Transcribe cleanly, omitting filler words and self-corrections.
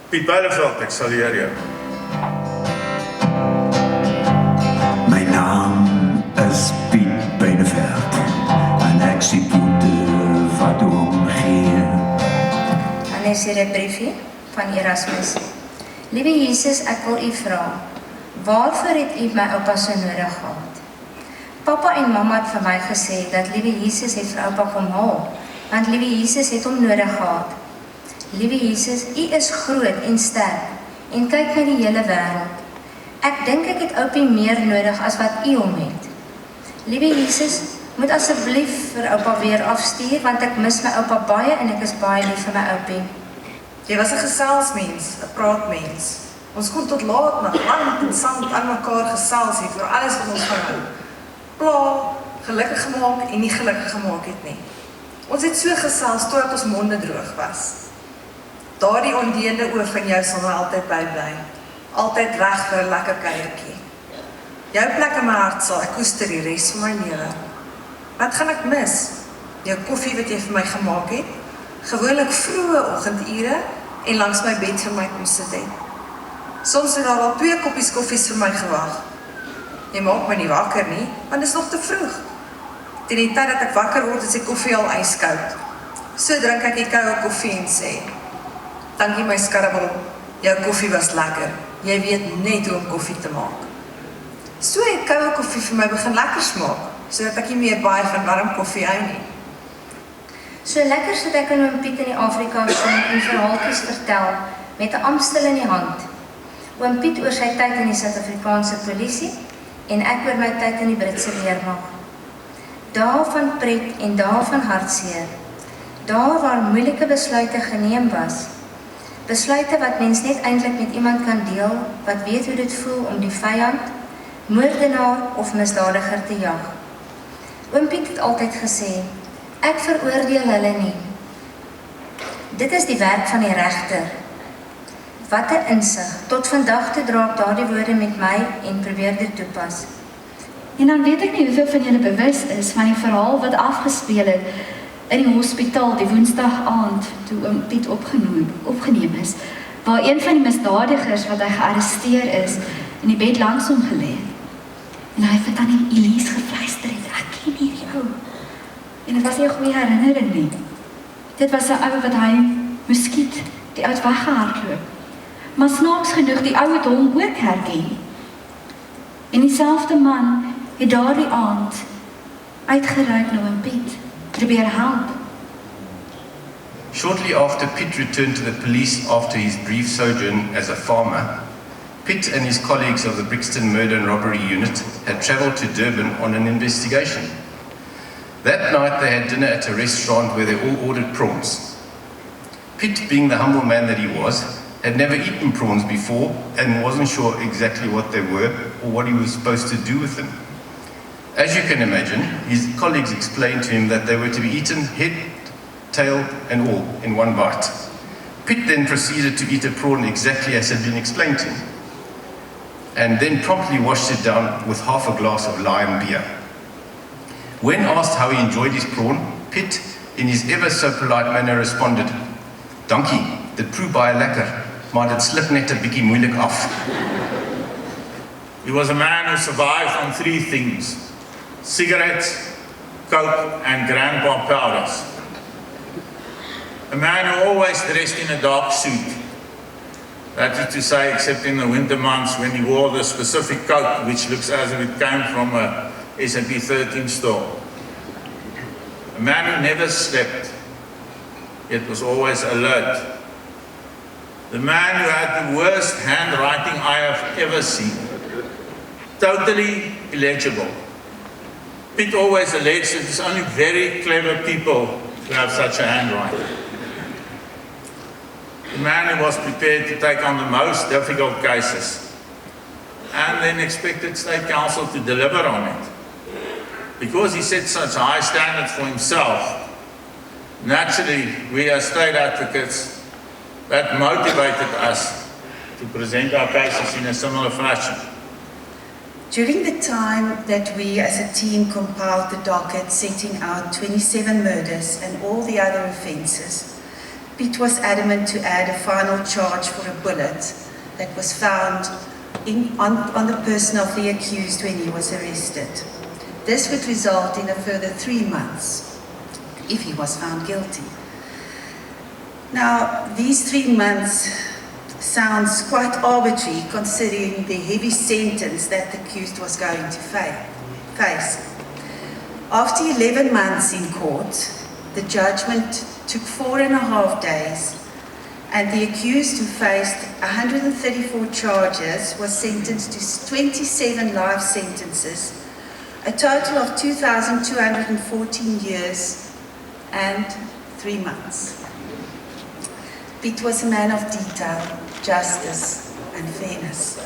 Piet Byleveld, ek salueer jou. My naam is Piet Byleveld en ek sien wat omgee. En is hier 'n briefie van Erasmus. Liewe Jesus, ek wil u vra, waarvoor het u my oupa so nodig gehad? Papa en mamma het vir my gesê dat liewe Jesus het vir oupa kom haal, want liewe Jesus het hom nodig gehad. Liewe Jesus, u is groot en sterk en kyk na die hele wêreld. Ek dink ek het oupie meer nodig as wat u hom het. Liewe Jesus, moet asseblief vir oupa weer afstuur, want ek mis my oupa baie en ek is baie lief vir my oupie. Jy was 'n geselsmens, 'n praatmens. Ons kon tot laat na land en sang aan mekaar gesels hier vir alles wat ons gehou. Pla, gelukkig gemaak en nie gelukkig gemaak het nie. Ons het so gesels totdat ons monde droog was. Daardie ondeende oor van jou sal my altyd bybly. Altyd reg vir 'n lekker kuiertjie. Jou plek in my hart sal ek koester die res van my lewe. Wat gaan ek mis? Jou koffie wat jy vir my gemaak het, gewoonlik vroeë oggendure en langs my bed vir my kom sit het. Soms het daar al 2 koppies koffies vir my gewag. Jy maak my nie wakker nie, want dit is nog te vroeg. Teen die tyd dat ek wakker word, is die koffie al ijskoud. So drink ek die koue koffie en sê, dankie my skarrebel, jou koffie was lekker. Jy weet net hoe om koffie te maak. So het koue koffie vir my begin lekker smaak, sodat ek nie meer baie van warm koffie hou nie. So lekker sit ek en oom Piet in die Afrika sing en verhaaltjies vertel met 'n amstel in die hand. Oom Piet oor sy tyd in die Suid-Afrikaanse polisie en ek oor my tyd in die Britse weermag. Dae van pret en dae van hartseer. Dae waar moeilike besluite geneem was. Besluite wat mens net eintlik met iemand kan deel wat weet hoe dit voel om die vyand, moordenaar of misdadiger te jag. Oom Piet het altyd gesê, ek veroordeel hulle nie. Dit is die werk van die regter. Wat 'n insig. Tot vandag toe dra ek daardie woorde met my en probeer dit toepas. En dan weet ek nie hoeveel van julle bewus is van die verhaal wat afgespeel het in die hospitaal die Woensdag aand toe oom Piet opgeneem is, waar een van die misdadigers wat hy gearresteer is, in die bed langs hom gelê het. En hy het aan die Elise gefluister het, ek ken hier jou. En dit was nie 'n goeie herinnering nie. Dit was 'n ou wat hy moes skiet, die ou het weggehardloop. Maar snaaks genoeg, die ou het hom ook herken. En dieselfde man het daardie aand uitgereik na oom Piet, probeer help. Shortly after Piet returned to the police after his brief sojourn as a farmer, Piet and his colleagues of the Brixton Murder and Robbery Unit had travelled to Durban on an investigation. That night they had dinner at a restaurant where they all ordered prawns. Piet, being the humble man that he was, had never eaten prawns before and wasn't sure exactly what they were or what he was supposed to do with them. As you can imagine, his colleagues explained to him that they were to be eaten head, tail and all in one bite. Piet then proceeded to eat a prawn exactly as had been explained to him, and then promptly washed it down with half a glass of lime beer. When asked how he enjoyed his prawn, Piet, in his ever so polite manner, responded, "Dankie, dit proe baie lekker, maar dit sluk net 'n bietjie moeilik af." He was a man who survived on 3 things: cigarettes, coke and grandpa powders. A man who always dressed in a dark suit. That is to say, except in the winter months when he wore the specific coat which looks as if it came from a S&P 13 store. A man who never slept, yet was always alert. The man who had the worst handwriting I have ever seen. Totally illegible. Piet always alleged that it's only very clever people who have such a handwriting. The man who was prepared to take on the most difficult cases and then expected State Council to deliver on it. Because he set such high standards for himself, naturally, we as state advocates, that motivated us to present our cases in a similar fashion. During the time that we as a team compiled the docket setting out 27 murders and all the other offences, Piet was adamant to add a final charge for a bullet that was found on the person of the accused when he was arrested. This would result in a further 3 months if he was found guilty. Now, these 3 months sounds quite arbitrary considering the heavy sentence that the accused was going to face. After 11 months in court, the judgment took 4.5 days, and the accused, who faced 134 charges, was sentenced to 27 life sentences, a total of 2,214 years and 3 months. Piet was a man of detail, justice, and fairness.